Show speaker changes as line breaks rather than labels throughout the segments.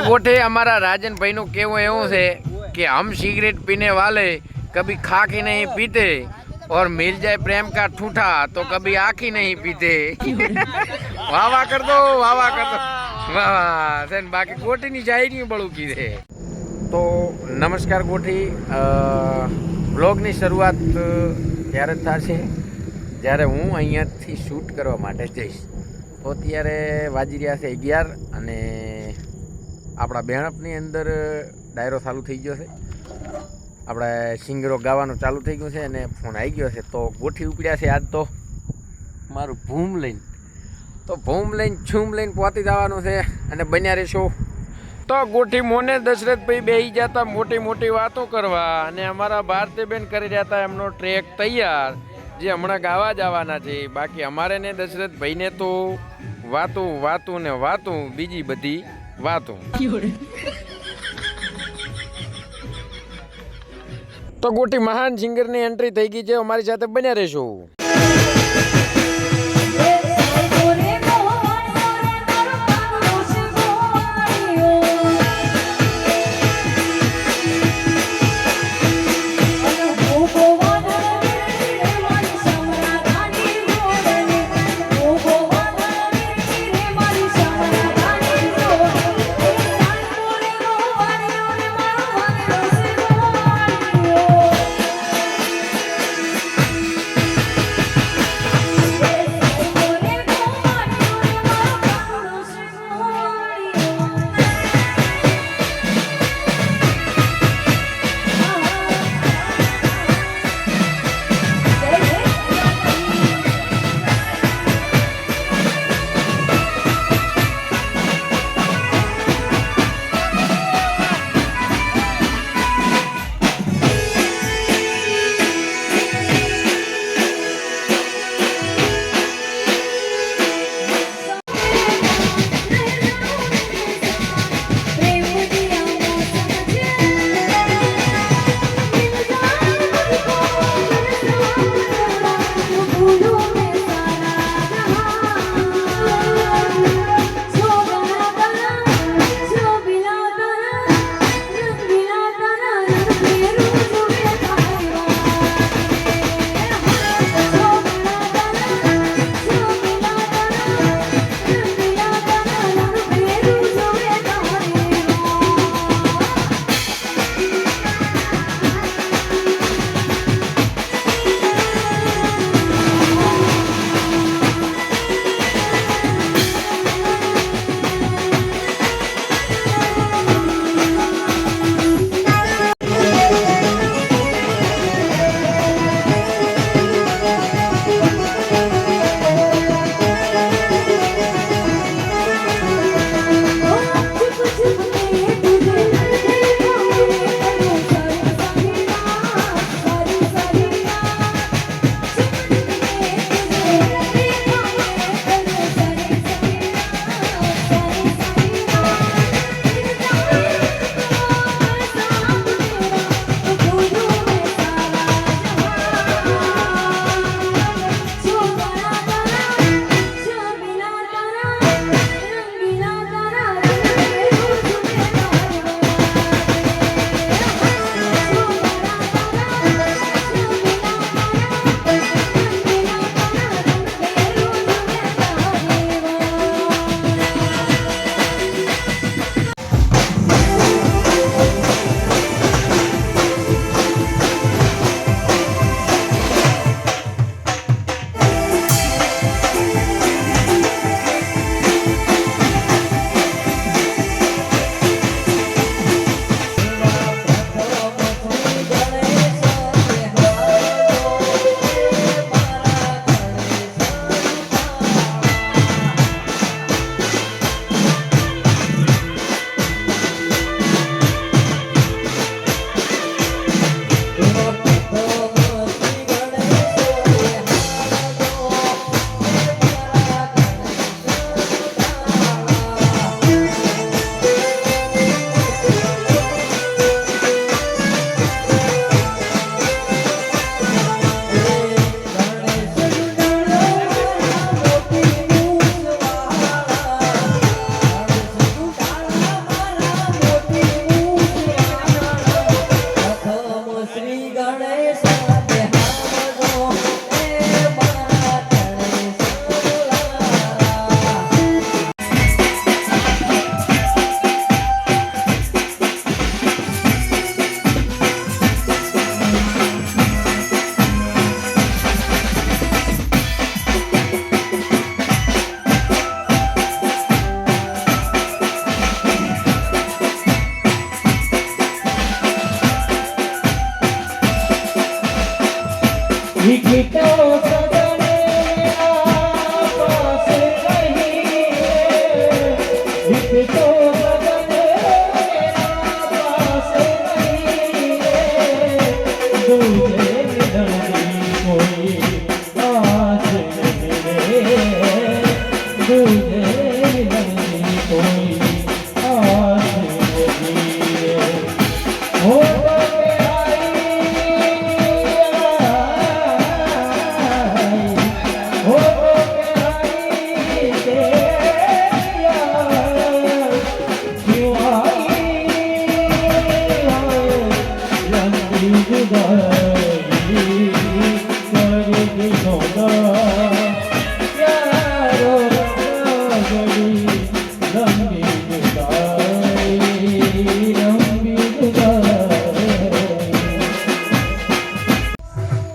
गोठे हमारा राजन भाई नु केवो एवं है कि हम सिगरेट पीने वाले कभी खा के नहीं पीते और मिल जाए प्रेम का ठूठा तो कभी आँख ही नहीं पीते। वाह वाह कर दो, वाह वाह कर दो, वाह वाह। सेन बाकी गोठी ની શાયરી બળું કીધે। તો નમસ્કાર ગોઠી, વ્લોગની શરૂઆત ત્યારે જ થશે જ્યારે હું અહીંયાથી શૂટ કરવા માટે જઈશ। તો અત્યારે વાજી રહ્યા છે 11 અને આપણા બેણપની અંદર ડાયરો ચાલુ થઈ ગયો છે। આપણે સિંગરો ગાવાનું ચાલુ થઈ ગયું છે અને ફોન આવી ગયો છે। તો ગોઠી ઉપડ્યા છે આજ તો મારું ભૂમ લઈને, તો ભૂમ લઈને છૂમ લઈને પહોંચી જવાનું છે અને બન્યા રહેશો। તો ગોઠી મોને દશરથભાઈ બેસી જતા મોટી મોટી વાતો કરવા અને અમારા ભારતીબેન કરી રહ્યા હતા એમનો ટ્રેક તૈયાર જે હમણાં ગાવા જવાના છે। બાકી અમારે ને દશરથભાઈને તો વાતું વાતું ને વાતું બીજી બધી વાતું। તો ગોઠી મહાન સિંગરની એન્ટ્રી થઈ ગઈ છે, અમારી સાથે બન્યા રહેશો।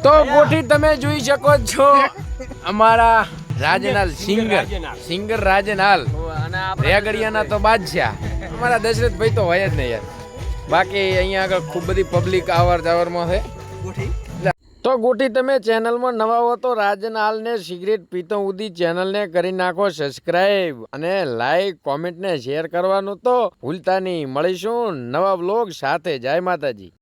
તો ગોઠી તમે જોઈ શકો છો અમારા રાજનાલ સિંગર રાજનાલ રેગડિયાના તો બાદશાહ અમારા દશરથભાઈ તો હોય જ નહીં યાર. બાકી અહીંયા આગળ ખૂબ બધી પબ્લિક આવર જાવરમાં છે. તો ગોઠી તમે ચેનલમાં નવા હો તો રાજનાલને સિગરેટ પીતો ઉધી ચેનલને કરી નાખો સબસ્ક્રાઇબ અને લાઈક કોમેન્ટ ને શેર કરવાનું તો ભૂલતા નહીં. મળીશું નવા વ્લોગ સાથે. જય માતાજી.